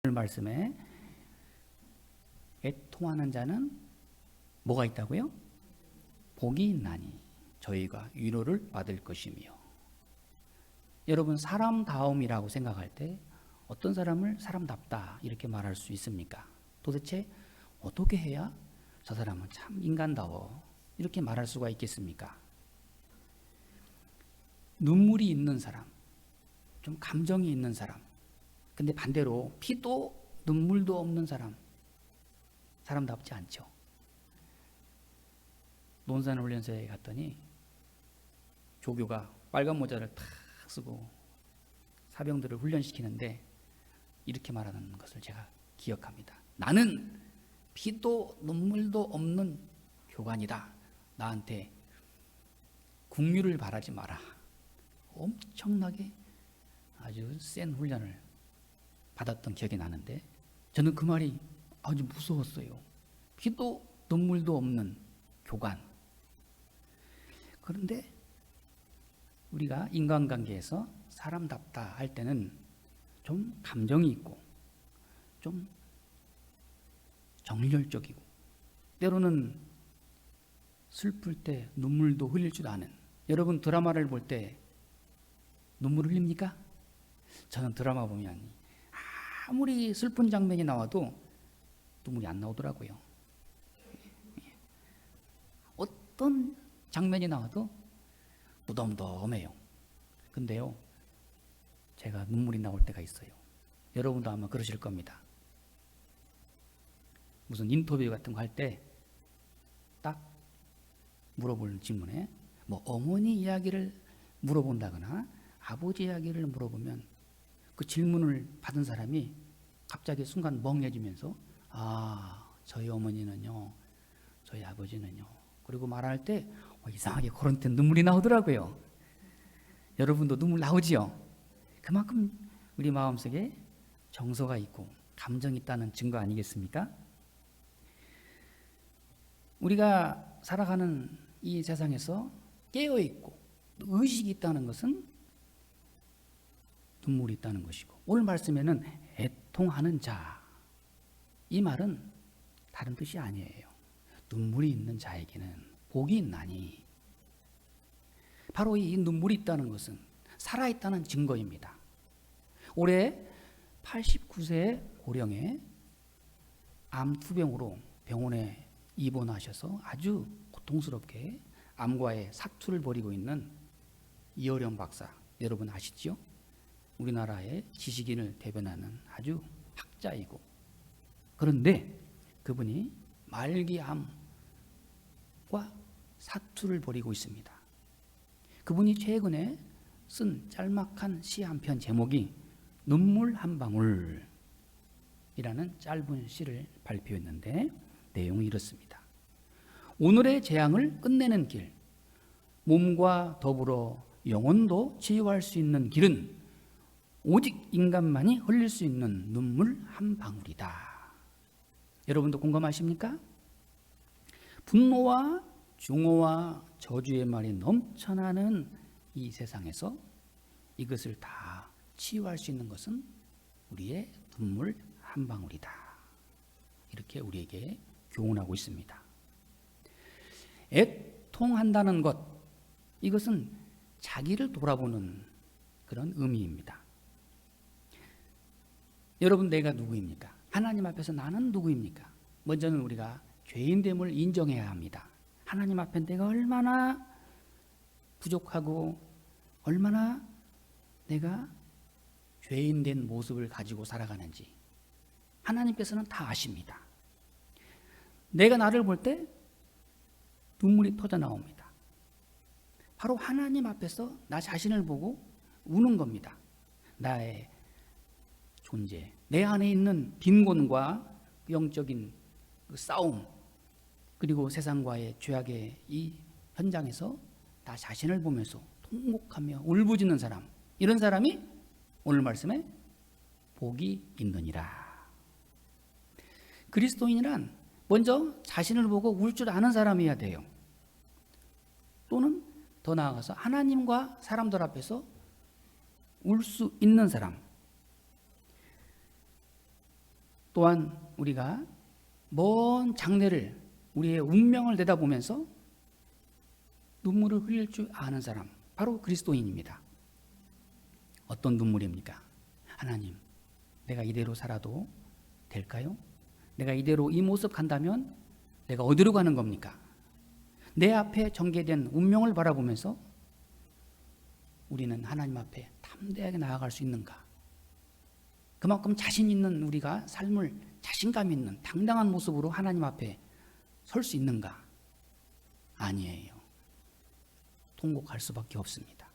오늘 말씀에 애통하는 자는 뭐가 있다고요? 복이 있나니 저희가 위로를 받을 것이며. 여러분, 사람다움이라고 생각할 때 어떤 사람을 사람답다 이렇게 말할 수 있습니까? 도대체 어떻게 해야 저 사람은 참 인간다워 이렇게 말할 수가 있겠습니까? 눈물이 있는 사람, 좀 감정이 있는 사람, 근데 반대로 피도 눈물도 없는 사람답지 않죠. 논산훈련소에 갔더니 조교가 빨간 모자를 탁 쓰고 사병들을 훈련시키는데 이렇게 말하는 것을 제가 기억합니다. 나는 피도 눈물도 없는 교관이다. 나한테 국류를 바라지 마라. 엄청나게 아주 센 훈련을 받았던 기억이 나는데 저는 그 말이 아주 무서웠어요. 피도 눈물도 없는 교관. 그런데 우리가 인간관계에서 사람답다 할 때는 좀 감정이 있고 좀 정열적이고 때로는 슬플 때 눈물도 흘릴 줄 아는. 여러분, 드라마를 볼 때 눈물 흘립니까? 저는 드라마 보면 아무리 슬픈 장면이 나와도 눈물이 안 나오더라고요. 어떤 장면이 나와도 무덤덤해요. 근데요, 제가 눈물이 나올 때가 있어요. 여러분도 아마 그러실 겁니다. 무슨 인터뷰 같은 거 할 때 딱 물어보는 질문에 뭐 어머니 이야기를 물어본다거나 아버지 이야기를 물어보면 그 질문을 받은 사람이 갑자기 순간 멍해지면서 저희 어머니는요, 저희 아버지는요. 그리고 말할 때 이상하게 그런 때 눈물이 나오더라고요. 여러분도 눈물 나오지요? 그만큼 우리 마음속에 정서가 있고 감정이 있다는 증거 아니겠습니까? 우리가 살아가는 이 세상에서 깨어있고 의식이 있다는 것은 눈물이 있다는 것이고, 오늘 말씀에는 애통하는 자, 이 말은 다른 뜻이 아니에요. 눈물이 있는 자에게는 복이 있나니. 바로 이 눈물이 있다는 것은 살아있다는 증거입니다. 올해 89세 고령에 암 투병으로 병원에 입원하셔서 아주 고통스럽게 암과의 사투를 벌이고 있는 이어령 박사, 여러분 아시죠? 우리나라의 지식인을 대변하는 아주 학자이고, 그런데 그분이 말기암과 사투를 벌이고 있습니다. 그분이 최근에 쓴 짤막한 시 한 편 제목이 눈물 한 방울이라는 짧은 시를 발표했는데 내용이 이렇습니다. 오늘의 재앙을 끝내는 길, 몸과 더불어 영혼도 치유할 수 있는 길은 오직 인간만이 흘릴 수 있는 눈물 한 방울이다. 여러분도 공감하십니까? 분노와 증오와 저주의 말이 넘쳐나는 이 세상에서 이것을 다 치유할 수 있는 것은 우리의 눈물 한 방울이다. 이렇게 우리에게 교훈하고 있습니다. 애통한다는 것, 이것은 자기를 돌아보는 그런 의미입니다. 여러분, 내가 누구입니까? 하나님 앞에서 나는 누구입니까? 먼저는 우리가 죄인됨을 인정해야 합니다. 하나님 앞에 내가 얼마나 부족하고 얼마나 내가 죄인된 모습을 가지고 살아가는지 하나님께서는 다 아십니다. 내가 나를 볼 때 눈물이 터져 나옵니다. 바로 하나님 앞에서 나 자신을 보고 우는 겁니다. 나의 존재, 내 안에 있는 빈곤과 영적인 싸움, 그리고 세상과의 죄악의 이 현장에서 나 자신을 보면서 통곡하며 울부짖는 사람, 이런 사람이 오늘 말씀에 복이 있느니라. 그리스도인이란 먼저 자신을 보고 울 줄 아는 사람이어야 돼요. 또는 더 나아가서 하나님과 사람들 앞에서 울 수 있는 사람. 또한 우리가 먼 장래를, 우리의 운명을 내다보면서 눈물을 흘릴 줄 아는 사람, 바로 그리스도인입니다. 어떤 눈물입니까? 하나님, 내가 이대로 살아도 될까요? 내가 이대로 이 모습 간다면 내가 어디로 가는 겁니까? 내 앞에 전개된 운명을 바라보면서 우리는 하나님 앞에 담대하게 나아갈 수 있는가? 그만큼 자신 있는 우리가 삶을 자신감 있는 당당한 모습으로 하나님 앞에 설 수 있는가? 아니에요. 통곡할 수밖에 없습니다.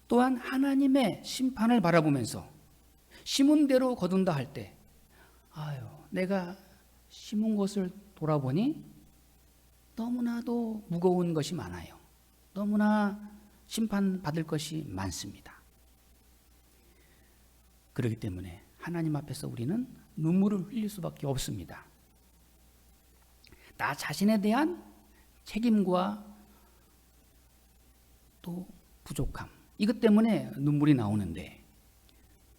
또한 하나님의 심판을 바라보면서 심은 대로 거둔다 할 때, 아유, 내가 심은 것을 돌아보니 너무나도 무거운 것이 많아요. 너무나 심판받을 것이 많습니다. 그렇기 때문에 하나님 앞에서 우리는 눈물을 흘릴 수밖에 없습니다. 나 자신에 대한 책임과 또 부족함, 이것 때문에 눈물이 나오는데,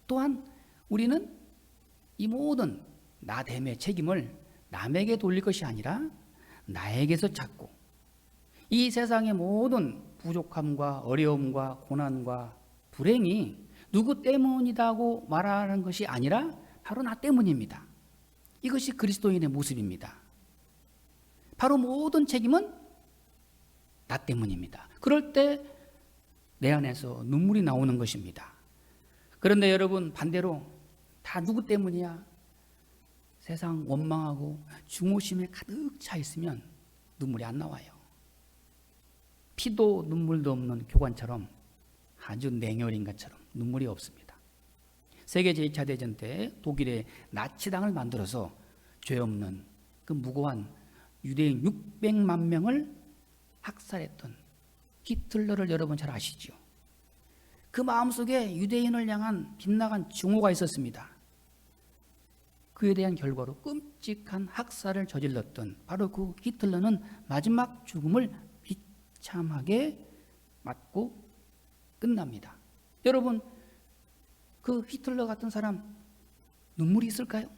또한 우리는 이 모든 나됨의 책임을 남에게 돌릴 것이 아니라 나에게서 찾고, 이 세상의 모든 부족함과 어려움과 고난과 불행이 누구 때문이다고 말하는 것이 아니라 바로 나 때문입니다. 이것이 그리스도인의 모습입니다. 바로 모든 책임은 나 때문입니다. 그럴 때 내 안에서 눈물이 나오는 것입니다. 그런데 여러분, 반대로 다 누구 때문이야? 세상 원망하고 중호심에 가득 차 있으면 눈물이 안 나와요. 피도 눈물도 없는 교관처럼, 아주 냉혈인 것처럼 눈물이 없습니다. 세계 제2차 대전 때 독일의 나치당을 만들어서 죄 없는 그 무고한 유대인 600만 명을 학살했던 히틀러를 여러분 잘 아시죠? 그 마음속에 유대인을 향한 빗나간 증오가 있었습니다. 그에 대한 결과로 끔찍한 학살을 저질렀던 바로 그 히틀러는 마지막 죽음을 비참하게 맞고 끝납니다. 여러분, 그 히틀러 같은 사람 눈물이 있을까요?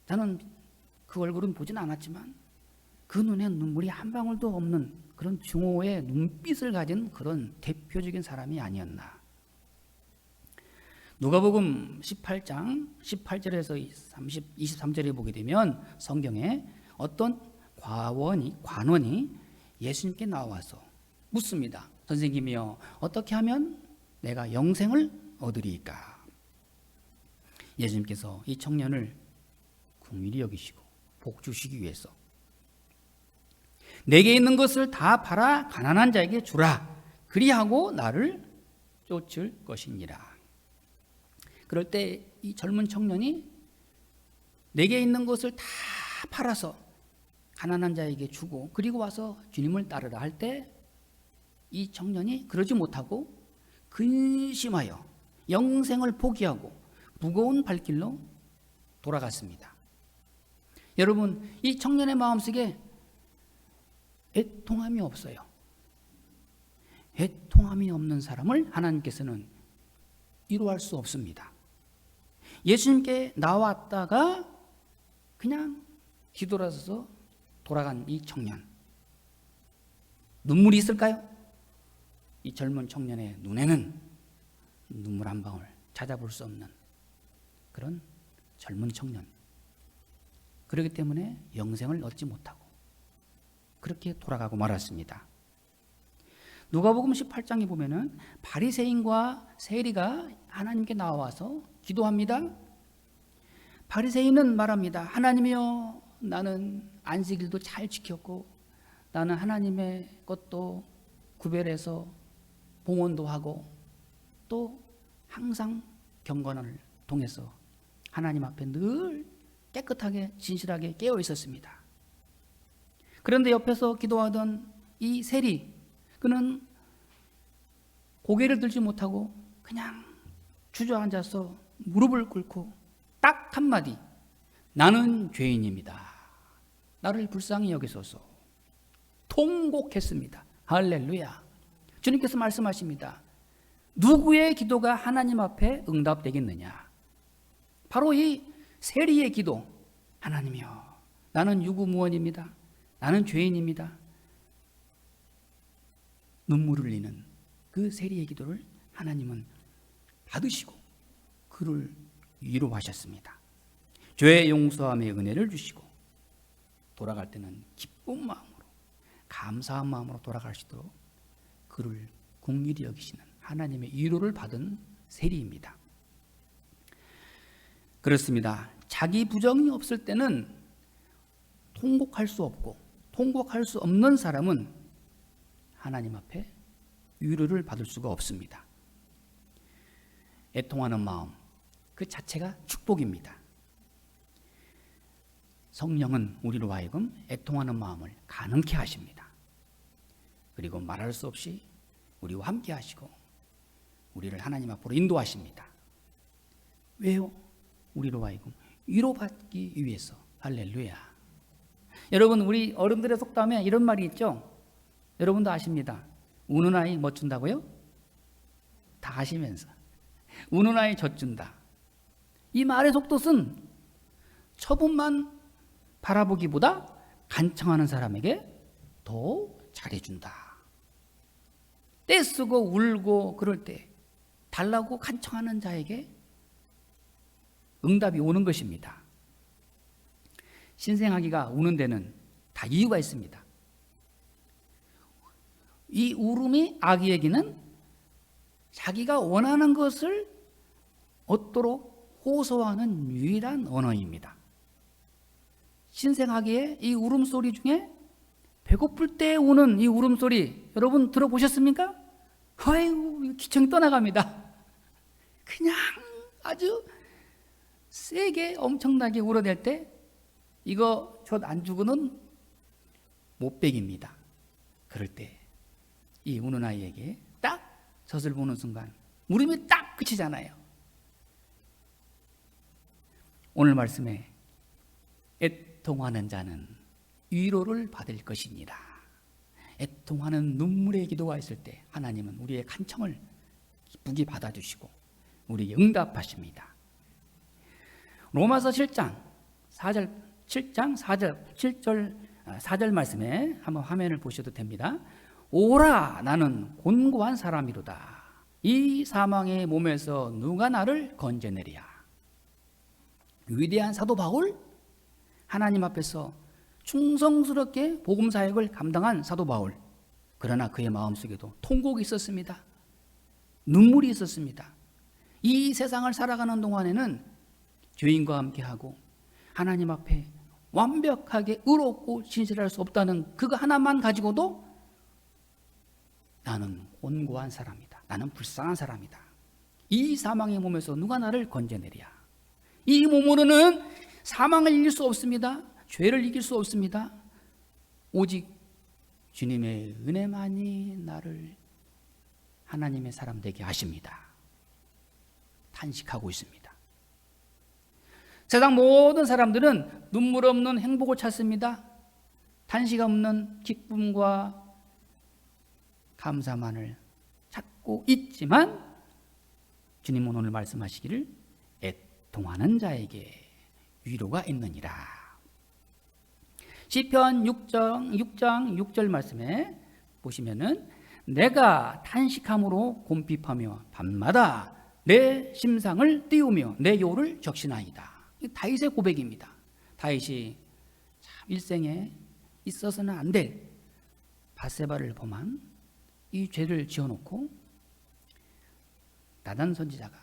나는 그 얼굴은 보진 않았지만 그 눈에 눈물이 한 방울도 없는 그런 증오의 눈빛을 가진 그런 대표적인 사람이 아니었나. 누가복음 18장 18절에서 23절에 보게 되면 성경에 어떤 관원이 예수님께 나와서 묻습니다. 선생님이여, 어떻게 하면 내가 영생을 얻으리까? 예수님께서 이 청년을 긍휼히 여기시고 복 주시기 위해서 내게 있는 것을 다 팔아 가난한 자에게 주라. 그리하고 나를 쫓을 것이니라. 그럴 때 이 젊은 청년이 내게 있는 것을 다 팔아서 가난한 자에게 주고 그리고 와서 주님을 따르라 할 때 이 청년이 그러지 못하고 근심하여 영생을 포기하고 무거운 발길로 돌아갔습니다. 여러분, 이 청년의 마음속에 애통함이 없어요. 애통함이 없는 사람을 하나님께서는 위로할 수 없습니다. 예수님께 나왔다가 그냥 뒤돌아서서 돌아간 이 청년, 눈물이 있을까요? 이 젊은 청년의 눈에는 눈물 한 방울 찾아볼 수 없는 그런 젊은 청년. 그렇기 때문에 영생을 얻지 못하고 그렇게 돌아가고 말았습니다. 누가복음 18장에 보면은 바리새인과 세리가 하나님께 나와서 기도합니다. 바리새인은 말합니다. 하나님이여, 나는 안식일도 잘 지켰고 나는 하나님의 것도 구별해서 봉헌도 하고 또 항상 경건을 통해서 하나님 앞에 늘 깨끗하게 진실하게 깨어 있었습니다. 그런데 옆에서 기도하던 이 세리, 그는 고개를 들지 못하고 그냥 주저앉아서 무릎을 꿇고 딱 한마디, 나는 죄인입니다. 나를 불쌍히 여기소서. 통곡했습니다. 할렐루야. 주님께서 말씀하십니다. 누구의 기도가 하나님 앞에 응답되겠느냐? 바로 이 세리의 기도. 하나님이여, 나는 유구무원입니다. 나는 죄인입니다. 눈물을 흘리는 그 세리의 기도를 하나님은 받으시고 그를 위로하셨습니다. 죄 용서함의 은혜를 주시고 돌아갈 때는 기쁜 마음으로, 감사한 마음으로 돌아갈 수 있도록 그를 긍휼히 여기시는 하나님의 위로를 받은 세리입니다. 그렇습니다. 자기 부정이 없을 때는 통곡할 수 없고, 통곡할 수 없는 사람은 하나님 앞에 위로를 받을 수가 없습니다. 애통하는 마음 그 자체가 축복입니다. 성령은 우리로 하여금 애통하는 마음을 가능케 하십니다. 그리고 말할 수 없이 우리와 함께 하시고 우리를 하나님 앞으로 인도하십니다. 왜요? 우리로 하여금 위로받기 위해서. 할렐루야. 여러분, 우리 어른들의 속담에 이런 말이 있죠? 여러분도 아십니다. 우는 아이 뭐 준다고요? 다 아시면서 우는 아이 젖 준다. 이 말의 속뜻은 처분만 바라보기보다 간청하는 사람에게 더 잘해준다. 떼쓰고 울고 그럴 때 달라고 간청하는 자에게 응답이 오는 것입니다. 신생아기가 우는 데는 다 이유가 있습니다. 이 울음이 아기에게는 자기가 원하는 것을 얻도록 호소하는 유일한 언어입니다. 신생아기의 이 울음소리 중에 배고플 때 우는 이 울음소리 여러분 들어보셨습니까? 아이고, 기청이 떠나갑니다. 그냥 아주 세게 엄청나게 울어댈 때 이거 젖 안 주고는 못 beg입니다. 그럴 때 이 우는 아이에게 딱 젖을 보는 순간 울음이 딱 그치잖아요. 오늘 말씀에 애통하는 자는 위로를 받을 것입니다. 애통하는 눈물의 기도가 있을 때 하나님은 우리의 간청을 기쁘게 받아주시고 우리에게 응답하십니다. 로마서 7장 4절 말씀에 한번 화면을 보셔도 됩니다. 오라, 나는 곤고한 사람이로다. 이 사망의 몸에서 누가 나를 건져내리야. 위대한 사도 바울, 하나님 앞에서 충성스럽게 복음 사역을 감당한 사도 바울. 그러나 그의 마음속에도 통곡이 있었습니다. 눈물이 있었습니다. 이 세상을 살아가는 동안에는 죄인과 함께하고 하나님 앞에 완벽하게 의롭고 진실할 수 없다는 그거 하나만 가지고도 나는 곤고한 사람이다. 나는 불쌍한 사람이다. 이 사망의 몸에서 누가 나를 건져내랴. 이 몸으로는 사망을 이길 수 없습니다. 죄를 이길 수 없습니다. 오직 주님의 은혜만이 나를 하나님의 사람 되게 하십니다. 탄식하고 있습니다. 세상 모든 사람들은 눈물 없는 행복을 찾습니다. 탄식 없는 기쁨과 감사만을 찾고 있지만 주님은 오늘 말씀하시기를 애통하는 자에게 위로가 있느니라. 시편 6장 6절 말씀에 보시면은 내가 탄식함으로 곰핍하며 밤마다 내 심상을 띄우며 내 요를 적시나이다. 다윗의 고백입니다. 다윗이 참 일생에 있어서는 안 될 밧세바를 범한 이 죄를 지어놓고 나단 선지자가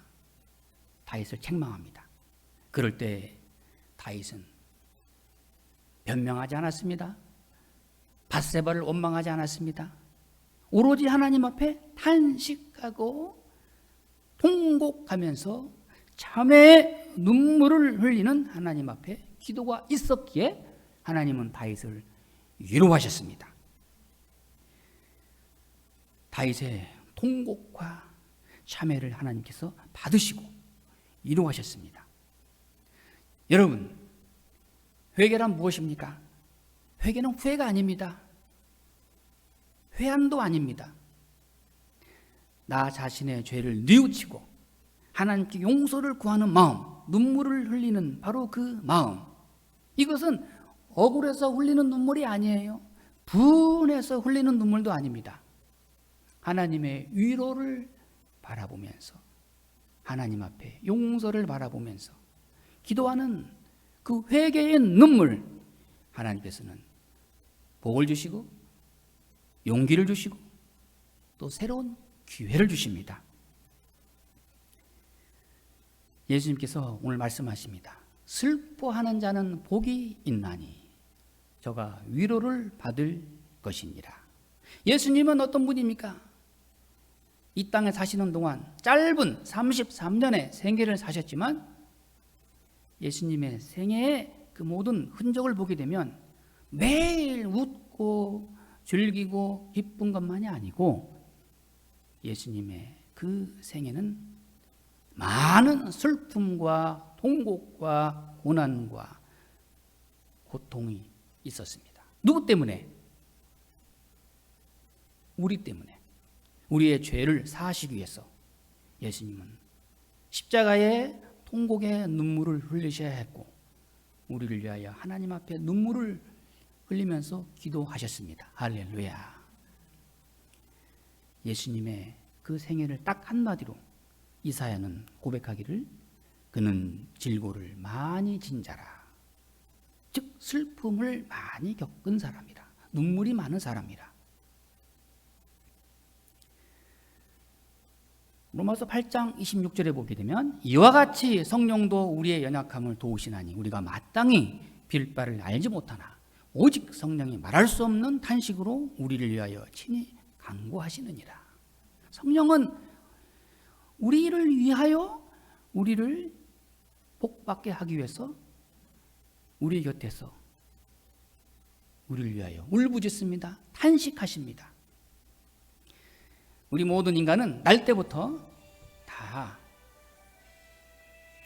다윗을 책망합니다. 그럴 때 다윗은 변명하지 않았습니다. 밧세바를 원망하지 않았습니다. 오로지 하나님 앞에 탄식하고 통곡하면서 참의 눈물을 흘리는 하나님 앞에 기도가 있었기에 하나님은 다윗을 위로하셨습니다. 다윗의 통곡과 참회를 하나님께서 받으시고 위로하셨습니다. 여러분, 회개란 무엇입니까? 회개는 후회가 아닙니다. 회한도 아닙니다. 나 자신의 죄를 뉘우치고 하나님께 용서를 구하는 마음, 눈물을 흘리는 바로 그 마음, 이것은 억울해서 흘리는 눈물이 아니에요. 분해서 흘리는 눈물도 아닙니다. 하나님의 위로를 바라보면서, 하나님 앞에 용서를 바라보면서 기도하는 그 회개의 눈물, 하나님께서는 복을 주시고 용기를 주시고 또 새로운 기회를 주십니다. 예수님께서 오늘 말씀하십니다. 슬퍼하는 자는 복이 있나니 저가 위로를 받을 것이니라. 예수님은 어떤 분입니까? 이 땅에 사시는 동안 짧은 33년의 생애를 사셨지만 예수님의 생애의 그 모든 흔적을 보게 되면 매일 웃고 즐기고 기쁜 것만이 아니고 예수님의 그 생애는 많은 슬픔과 통곡과 고난과 고통이 있었습니다. 누구 때문에? 우리 때문에. 우리의 죄를 사하시기 위해서 예수님은 십자가의 통곡의 눈물을 흘리셔야 했고 우리를 위하여 하나님 앞에 눈물을 흘리면서 기도하셨습니다. 할렐루야. 예수님의 그 생애를 딱 한마디로 이사야는 고백하기를 그는 질고를 많이 진 자라. 즉 슬픔을 많이 겪은 사람이라. 눈물이 많은 사람이라. 로마서 8장 26절에 보게 되면 이와 같이 성령도 우리의 연약함을 도우시나니 우리가 마땅히 빌 바를 알지 못하나 오직 성령이 말할 수 없는 탄식으로 우리를 위하여 친히 간구하시느니라. 성령은 우리를 위하여 우리를 복받게 하기 위해서 우리 곁에서 우리를 위하여 울부짖습니다. 탄식하십니다. 우리 모든 인간은 날 때부터 다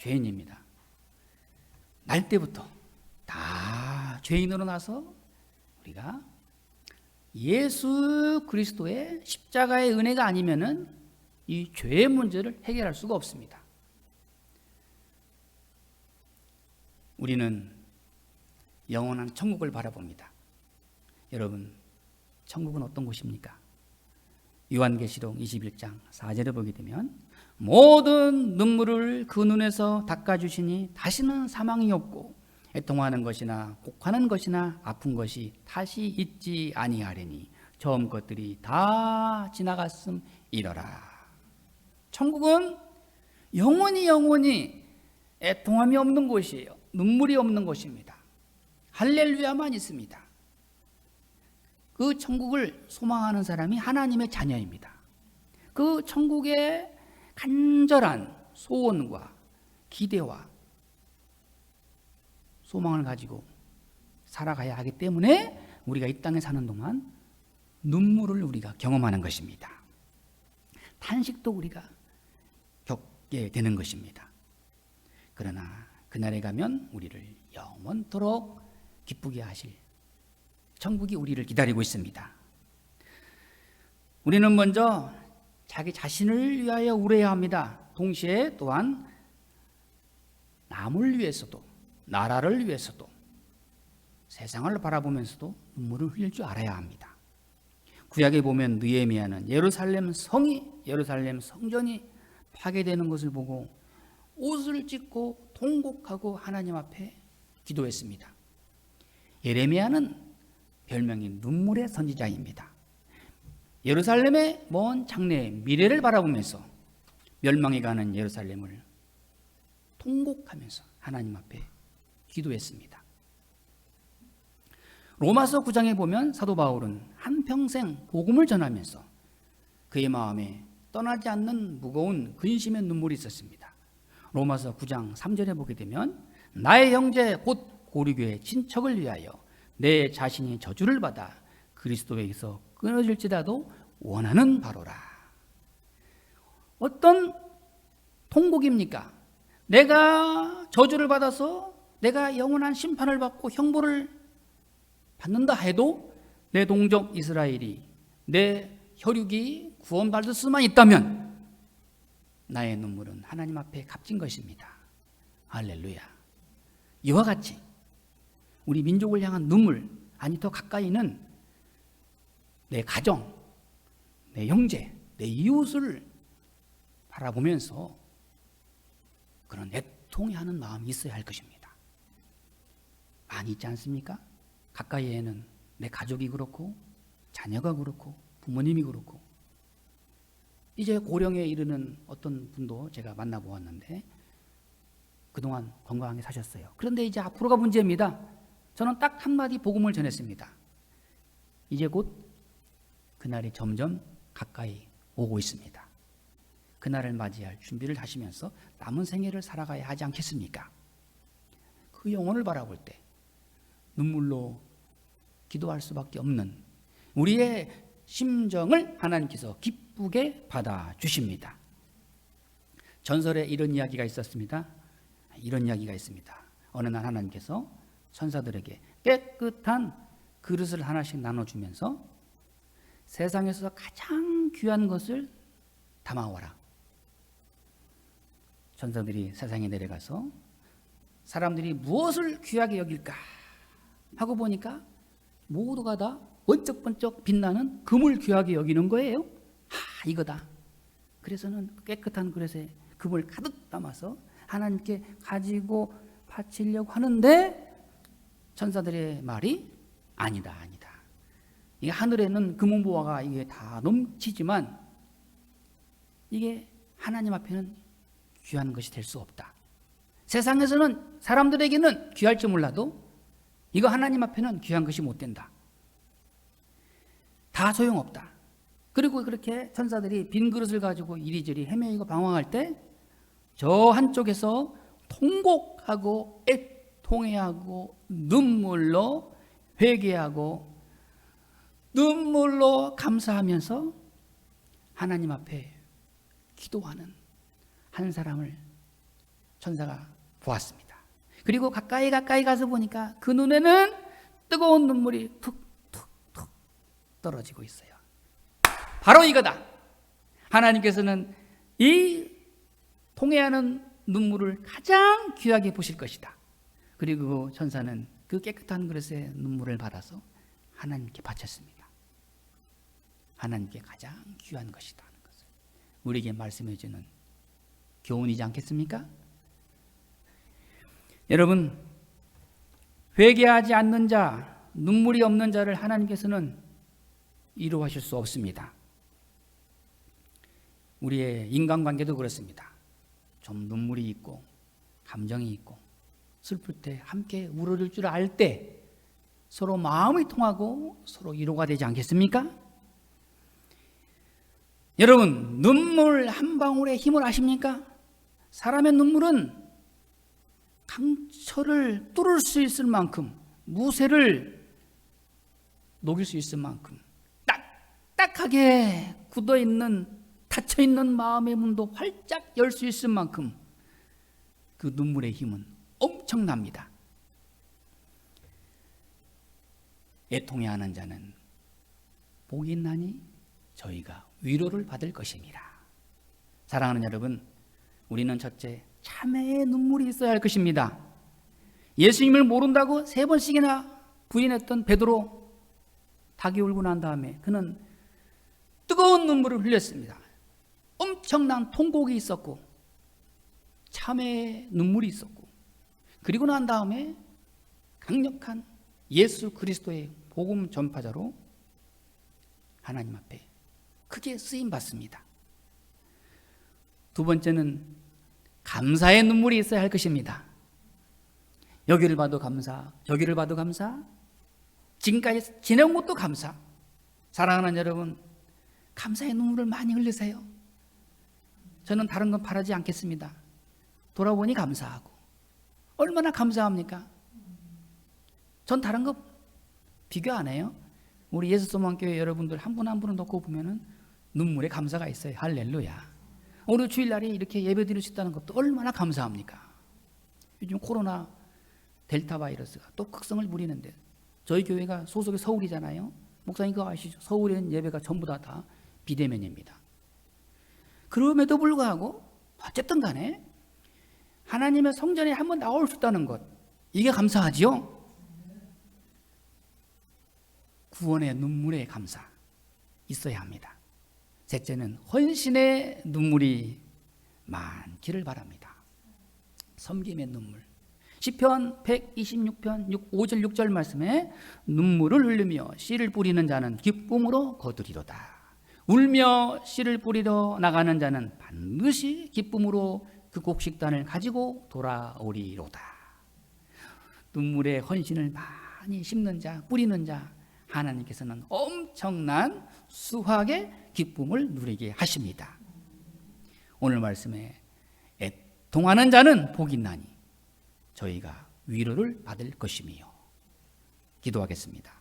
죄인입니다. 날 때부터 다 죄인으로 나서 우리가 예수 그리스도의 십자가의 은혜가 아니면은 이 죄의 문제를 해결할 수가 없습니다. 우리는 영원한 천국을 바라봅니다. 여러분, 천국은 어떤 곳입니까? 요한계시록 21장 4절에 보게 되면 모든 눈물을 그 눈에서 닦아주시니 다시는 사망이 없고 애통하는 것이나 곡하는 것이나 아픈 것이 다시 있지 아니하리니 처음 것들이 다 지나갔음이러라. 천국은 영원히 애통함이 없는 곳이에요. 눈물이 없는 곳입니다. 할렐루야만 있습니다. 그 천국을 소망하는 사람이 하나님의 자녀입니다. 그 천국의 간절한 소원과 기대와 소망을 가지고 살아가야 하기 때문에 우리가 이 땅에 사는 동안 눈물을 우리가 경험하는 것입니다. 탄식도 우리가 겪게 되는 것입니다. 그러나 그날에 가면 우리를 영원토록 기쁘게 하실 천국이 우리를 기다리고 있습니다. 우리는 먼저 자기 자신을 위하여 울어야 합니다. 동시에 또한 남을 위해서도 나라를 위해서도 세상을 바라보면서도 눈물을 흘릴 줄 알아야 합니다. 구약에 보면 느헤미야는 예루살렘 성전이 파괴되는 것을 보고 옷을 찢고 통곡하고 하나님 앞에 기도했습니다. 예레미야는 별명이 눈물의 선지자입니다. 예루살렘의 먼 장래의 미래를 바라보면서 멸망해 가는 예루살렘을 통곡하면서 하나님 앞에 기도했습니다. 로마서 9장에 보면 사도 바울은 한평생 복음을 전하면서 그의 마음에 떠나지 않는 무거운 근심의 눈물이 있었습니다. 로마서 9장 3절에 보게 되면 나의 형제 곧 고리교의 친척을 위하여 내 자신이 저주를 받아 그리스도에게서 끊어질지라도 원하는 바로라. 어떤 통곡입니까? 내가 저주를 받아서 내가 영원한 심판을 받고 형벌을 받는다 해도 내 동족 이스라엘이 내 혈육이 구원받을 수만 있다면 나의 눈물은 하나님 앞에 값진 것입니다. 할렐루야. 이와 같이 우리 민족을 향한 눈물, 아니 더 가까이는 내 가정, 내 형제, 내 이웃을 바라보면서 그런 애통해하는 마음이 있어야 할 것입니다. 많이 있지 않습니까? 가까이에는 내 가족이 그렇고 자녀가 그렇고 부모님이 그렇고, 이제 고령에 이르는 어떤 분도 제가 만나보았는데 그동안 건강하게 사셨어요. 그런데 이제 앞으로가 문제입니다. 저는 딱 한마디 복음을 전했습니다. 이제 곧 그날이 점점 가까이 오고 있습니다. 그날을 맞이할 준비를 하시면서 남은 생애를 살아가야 하지 않겠습니까? 그 영혼을 바라볼 때 눈물로 기도할 수밖에 없는 우리의 심정을 하나님께서 기쁘게 받아주십니다. 전설에 이런 이야기가 있었습니다. 이런 이야기가 있습니다. 어느 날 하나님께서 천사들에게 깨끗한 그릇을 하나씩 나눠주면서 세상에서 가장 귀한 것을 담아와라. 천사들이 세상에 내려가서 사람들이 무엇을 귀하게 여길까 하고 보니까 모두가 다 번쩍번쩍 빛나는 금을 귀하게 여기는 거예요. 이거다. 그래서는 깨끗한 그릇에 금을 가득 담아서 하나님께 가지고 바치려고 하는데 천사들의 말이 아니다. 이게 하늘에는 금은보화가 이게 다 넘치지만 이게 하나님 앞에는 귀한 것이 될 수 없다. 세상에서는 사람들에게는 귀할지 몰라도 이거 하나님 앞에는 귀한 것이 못 된다. 다 소용없다. 그리고 그렇게 천사들이 빈 그릇을 가지고 이리저리 헤매이고 방황할 때 저 한쪽에서 통곡하고 애통해하고 눈물로 회개하고 눈물로 감사하면서 하나님 앞에 기도하는 한 사람을 천사가 보았습니다. 그리고 가까이 가서 보니까 그 눈에는 뜨거운 눈물이 툭툭툭 떨어지고 있어요. 바로 이거다. 하나님께서는 이 통해하는 눈물을 가장 귀하게 보실 것이다. 그리고 천사는 그 깨끗한 그릇에 눈물을 받아서 하나님께 바쳤습니다. 하나님께 가장 귀한 것이다 하는 것을 우리에게 말씀해 주는 교훈이지 않겠습니까? 여러분, 회개하지 않는 자, 눈물이 없는 자를 하나님께서는 위로하실 수 없습니다. 우리의 인간관계도 그렇습니다. 좀 눈물이 있고 감정이 있고 슬플 때 함께 울어줄 줄 알 때 서로 마음이 통하고 서로 위로가 되지 않겠습니까? 여러분, 눈물 한 방울의 힘을 아십니까? 사람의 눈물은 강철을 뚫을 수 있을 만큼, 무쇠를 녹일 수 있을 만큼 딱딱하게 굳어있는, 닫혀있는 마음의 문도 활짝 열 수 있을 만큼 그 눈물의 힘은 엄청납니다. 애통해하는 자는 복이 있나니 저희가 위로를 받을 것입니다. 사랑하는 여러분, 우리는 첫째, 참회의 눈물이 있어야 할 것입니다. 예수님을 모른다고 3번씩이나 부인했던 베드로, 닭이 울고 난 다음에 그는 뜨거운 눈물을 흘렸습니다. 엄청난 통곡이 있었고 참회의 눈물이 있었고, 그리고 난 다음에 강력한 예수 그리스도의 복음 전파자로 하나님 앞에 크게 쓰임받습니다. 두 번째는 감사의 눈물이 있어야 할 것입니다. 여기를 봐도 감사, 저기를 봐도 감사, 지금까지 지내온 것도 감사. 사랑하는 여러분, 감사의 눈물을 많이 흘리세요. 저는 다른 건 바라지 않겠습니다. 돌아보니 감사하고. 얼마나 감사합니까? 전 다른 거 비교 안 해요. 우리 예수소망교회 여러분들 한 분 한 분을 놓고 보면은 눈물의 감사가 있어요. 할렐루야. 오늘 주일날에 이렇게 예배 드릴 수 있다는 것도 얼마나 감사합니까? 요즘 코로나 델타 바이러스가 또 극성을 부리는데, 저희 교회가 소속이 서울이잖아요. 목사님 그거 아시죠? 서울에는 예배가 전부 다 비대면입니다. 그럼에도 불구하고 어쨌든 간에 하나님의 성전에 한번 나올 수 있다는 것, 이게 감사하지요? 구원의 눈물의 감사 있어야 합니다. 셋째는 헌신의 눈물이 많기를 바랍니다. 섬김의 눈물. 시편 126편 5절 6절 말씀에 눈물을 흘리며 씨를 뿌리는 자는 기쁨으로 거두리로다. 울며 씨를 뿌리러 나가는 자는 반드시 기쁨으로 그 곡식단을 가지고 돌아오리로다. 눈물의 헌신을 많이 심는 자, 뿌리는 자, 하나님께서는 엄청난 수확의 기쁨을 누리게 하십니다. 오늘 말씀에 애통하는 자는 복이 있나니 저희가 위로를 받을 것이며. 기도하겠습니다.